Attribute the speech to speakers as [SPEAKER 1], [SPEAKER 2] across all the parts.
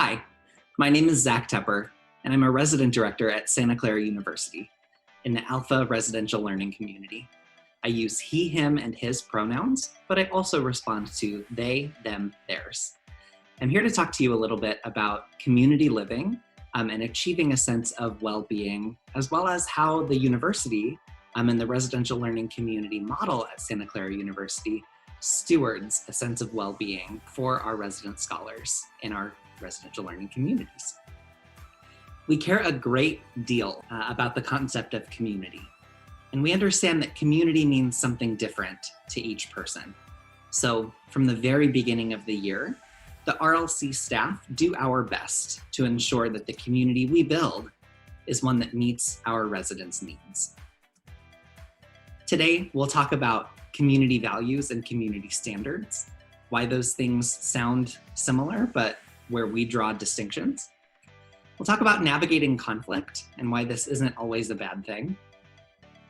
[SPEAKER 1] Hi, my name is Zach Tepper, and I'm a resident director at Santa Clara University in the Alpha Residential Learning Community. I use he, him, and his pronouns, but I also respond to they, them, theirs. I'm here to talk to you a little bit about community living and achieving a sense of well-being, as well as how the university and the residential learning community model at Santa Clara University stewards a sense of well-being for our resident scholars in our residential learning communities. We care a great deal about the concept of community, and we understand that community means something different to each person. So from the very beginning of the year, the RLC staff do our best to ensure that the community we build is one that meets our residents' needs. Today, we'll talk about community values and community standards, why those things sound similar, but where we draw distinctions. We'll talk about navigating conflict and why this isn't always a bad thing.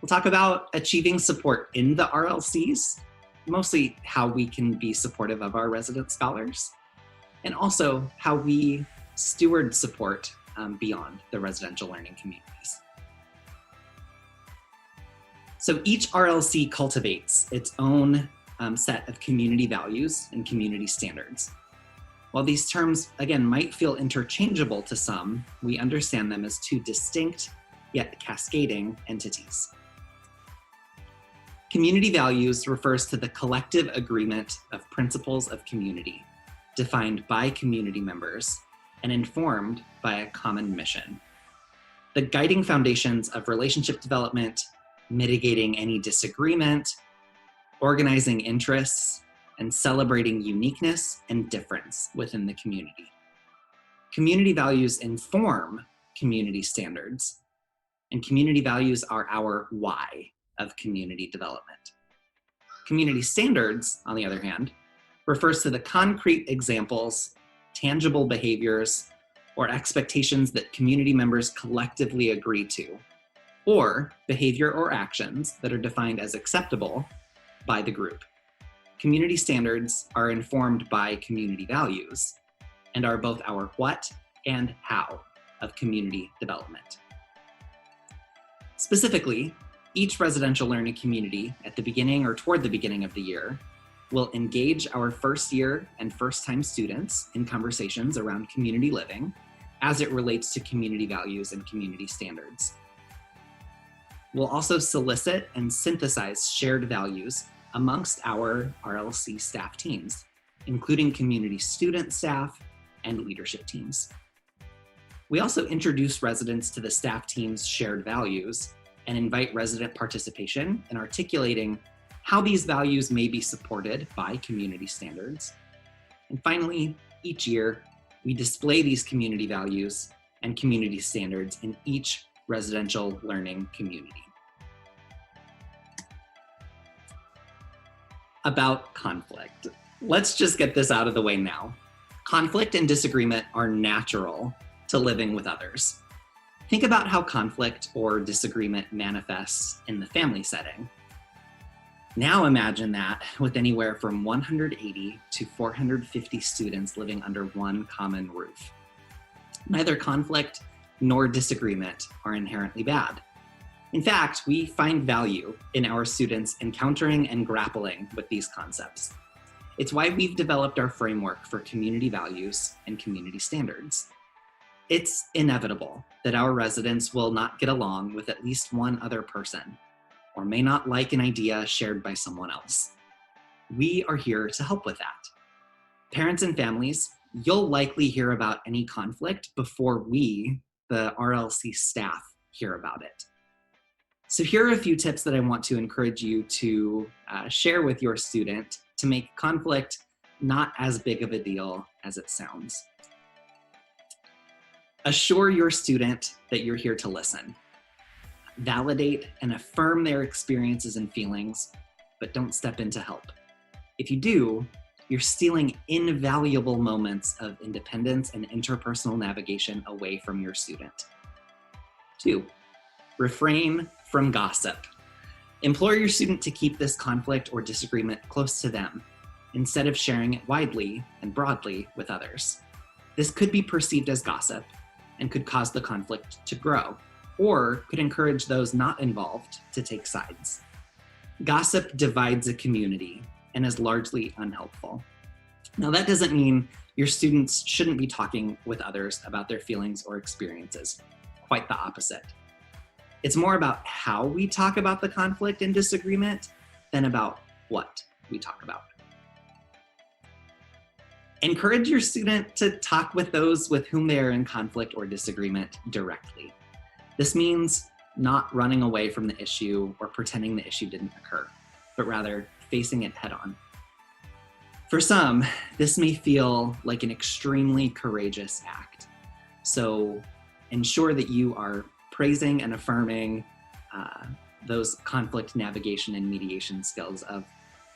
[SPEAKER 1] We'll talk about achieving support in the RLCs, mostly how we can be supportive of our resident scholars, and also how we steward support beyond the residential learning communities. So each RLC cultivates its own set of community values and community standards. While these terms, again, might feel interchangeable to some, we understand them as two distinct yet cascading entities. Community values refers to the collective agreement of principles of community, defined by community members and informed by a common mission. The guiding foundations of relationship development, mitigating any disagreement, organizing interests, and celebrating uniqueness and difference within the community. Community values inform community standards, and community values are our why of community development. Community standards, on the other hand, refers to the concrete examples, tangible behaviors, or expectations that community members collectively agree to, or behavior or actions that are defined as acceptable by the group. Community standards are informed by community values and are both our what and how of community development. Specifically, each residential learning community at the beginning or toward the beginning of the year will engage our first year and first time students in conversations around community living as it relates to community values and community standards. We'll also solicit and synthesize shared values amongst our RLC staff teams, including community student staff and leadership teams. We also introduce residents to the staff team's shared values and invite resident participation in articulating how these values may be supported by community standards. And finally, each year, we display these community values and community standards in each residential learning community. About conflict. Let's just get this out of the way now. Conflict and disagreement are natural to living with others. Think about how conflict or disagreement manifests in the family setting. Now imagine that with anywhere from 180 to 450 students living under one common roof. Neither conflict nor disagreement are inherently bad. In fact, we find value in our students encountering and grappling with these concepts. It's why we've developed our framework for community values and community standards. It's inevitable that our residents will not get along with at least one other person, or may not like an idea shared by someone else. We are here to help with that. Parents and families, you'll likely hear about any conflict before we, the RLC staff, hear about it. So here are a few tips that I want to encourage you to share with your student to make conflict not as big of a deal as it sounds. Assure your student that you're here to listen. Validate and affirm their experiences and feelings, but don't step in to help. If you do, you're stealing invaluable moments of independence and interpersonal navigation away from your student. 2, refrain from gossip. Implore your student to keep this conflict or disagreement close to them, instead of sharing it widely and broadly with others. This could be perceived as gossip and could cause the conflict to grow, or could encourage those not involved to take sides. Gossip divides a community and is largely unhelpful. Now, that doesn't mean your students shouldn't be talking with others about their feelings or experiences. Quite the opposite. It's more about how we talk about the conflict and disagreement than about what we talk about. Encourage your student to talk with those with whom they are in conflict or disagreement directly. This means not running away from the issue or pretending the issue didn't occur, but rather facing it head on. For some, this may feel like an extremely courageous act. So ensure that you are praising and affirming those conflict navigation and mediation skills of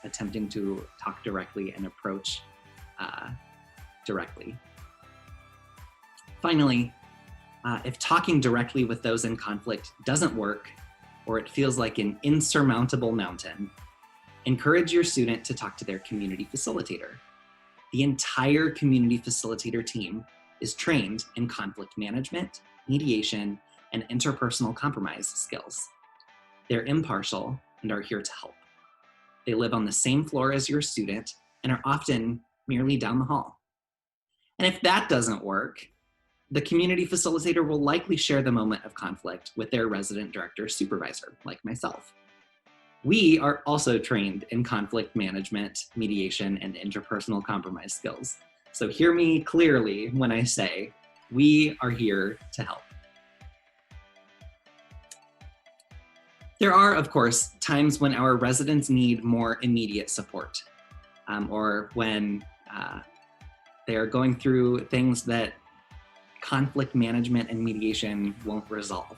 [SPEAKER 1] attempting to talk directly and approach directly. Finally, if talking directly with those in conflict doesn't work, or it feels like an insurmountable mountain, encourage your student to talk to their community facilitator. The entire community facilitator team is trained in conflict management, mediation, and interpersonal compromise skills. They're impartial and are here to help. They live on the same floor as your student and are often merely down the hall. And if that doesn't work, the community facilitator will likely share the moment of conflict with their resident director supervisor, like myself. We are also trained in conflict management, mediation, and interpersonal compromise skills. So hear me clearly when I say, we are here to help. There are, of course, times when our residents need more immediate support, or when they are going through things that conflict management and mediation won't resolve.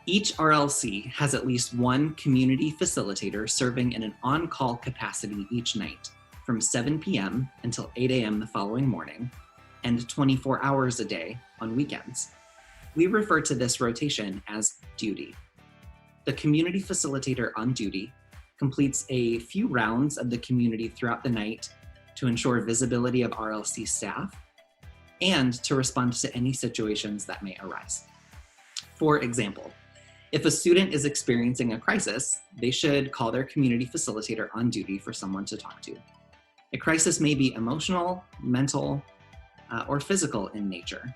[SPEAKER 1] Each RLC has at least one community facilitator serving in an on-call capacity each night from 7 p.m. until 8 a.m. the following morning, and 24 hours a day on weekends. We refer to this rotation as duty. The community facilitator on duty completes a few rounds of the community throughout the night to ensure visibility of RLC staff and to respond to any situations that may arise. For example, if a student is experiencing a crisis, they should call their community facilitator on duty for someone to talk to. A crisis may be emotional, mental, or physical in nature.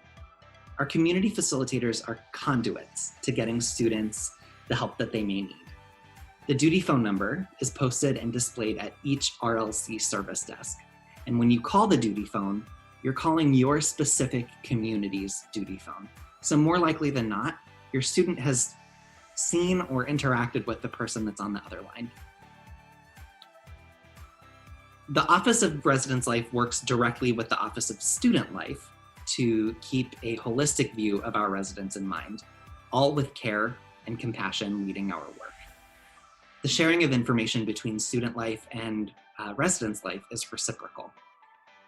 [SPEAKER 1] Our community facilitators are conduits to getting students the help that they may need. The duty phone number is posted and displayed at each RLC service desk. And when you call the duty phone, you're calling your specific community's duty phone. So more likely than not, your student has seen or interacted with the person that's on the other line. The Office of Residence Life works directly with the Office of Student Life to keep a holistic view of our residents in mind, all with care and compassion leading our work. The sharing of information between student life and residence life is reciprocal.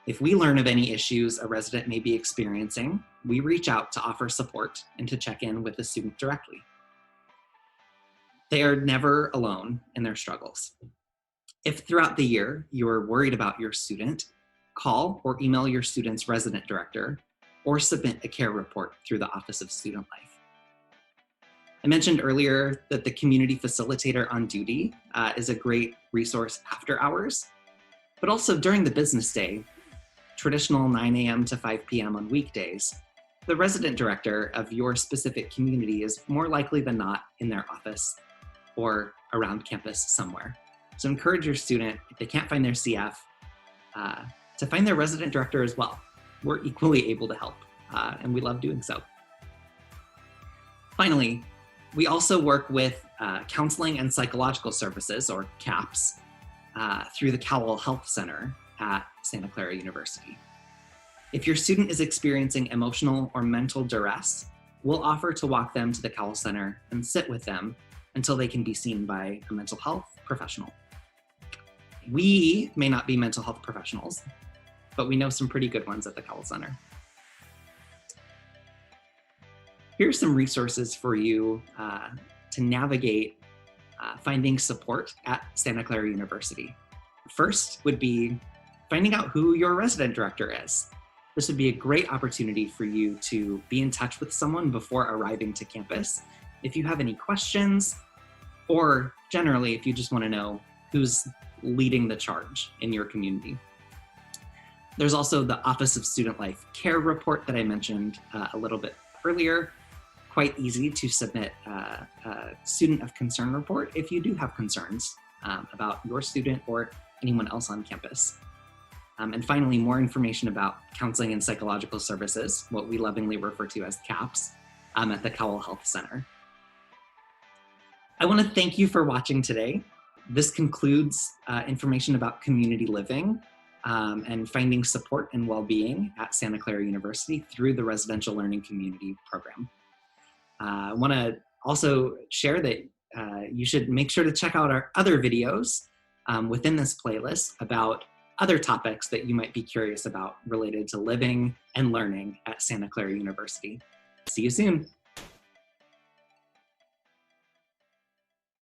[SPEAKER 1] If we learn of any issues a resident may be experiencing, we reach out to offer support and to check in with the student directly. They are never alone in their struggles. If throughout the year you are worried about your student, call or email your student's resident director or submit a care report through the Office of Student Life. I mentioned earlier that the community facilitator on duty is a great resource after hours, but also during the business day, traditional 9 a.m. to 5 p.m. on weekdays, the resident director of your specific community is more likely than not in their office or around campus somewhere. So encourage your student, if they can't find their CF, to find their resident director as well. We're equally able to help, and we love doing so. Finally, we also work with counseling and psychological services, or CAPS, through the Cowell Health Center at Santa Clara University. If your student is experiencing emotional or mental duress, we'll offer to walk them to the Cowell Center and sit with them until they can be seen by a mental health professional. We may not be mental health professionals, but we know some pretty good ones at the Cowell Center. Here's some resources for you to navigate finding support at Santa Clara University. First would be finding out who your resident director is. This would be a great opportunity for you to be in touch with someone before arriving to campus. If you have any questions, or generally, if you just want to know who's leading the charge in your community. There's also the Office of Student Life Care report that I mentioned a little bit earlier. Quite easy to submit a student of concern report if you do have concerns about your student or anyone else on campus. And finally, more information about counseling and psychological services, what we lovingly refer to as CAPS, at the Cowell Health Center. I want to thank you for watching today. This concludes information about community living and finding support and well-being at Santa Clara University through the Residential Learning Community Program. I want to also share that you should make sure to check out our other videos within this playlist about other topics that you might be curious about related to living and learning at Santa Clara University. See you soon.